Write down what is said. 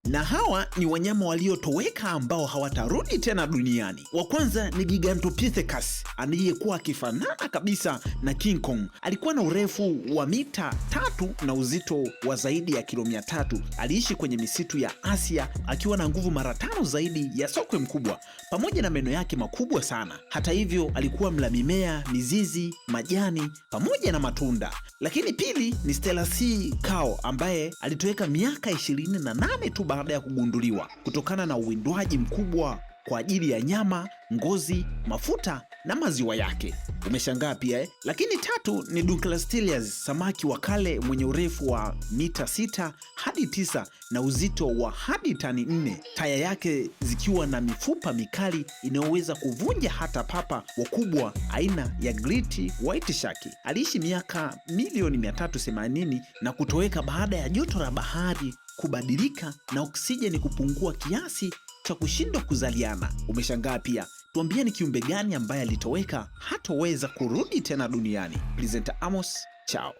na hawa ni wanyama waliotoweka ambao hawatarudi tena duniani. Wa kwanza ni Gigantopithecus aliyekuwa akifanana kabisa na King Kong. Alikuwa na urefu wa mita 3 na uzito wa zaidi ya kilo 300. Aliishi kwenye misitu ya Asia akiwa na nguvu mara 5 zaidi ya sokwe mkubwa, pamoja na meno yake makubwa sana. Hata hivyo, alikuwa mla mimea, mizizi, majani pamoja na matunda. Lakini pili ni Stellaceae ambaye alitoweka miaka 28 tu baada ya kugunduliwa kutokana na uwindwaji mkubwa kwa ajili ya nyama, ngozi, mafuta na maziwa yake. Umeshangaa pia eh? Lakini tatu ni Dunkleosteles, samaki wa kale mwenye urefu wa mita 6 hadi 9 na uzito wa hadi tani 4, taya yake zikiwa na mifupa mikali inayoweza kuvunja hata papa wakubwa aina ya Great White Shark. Aliishi miaka milioni 380 na kutoweka baada ya joto la bahari kubadilika na oksijeni kupungua kiasi cha kushindwa kuzaliana. Umeshangaa pia? Tuambie ni kiumbe gani ambaye alitoweka hatoweza kurudi tena duniani. Presenter Amos, chao.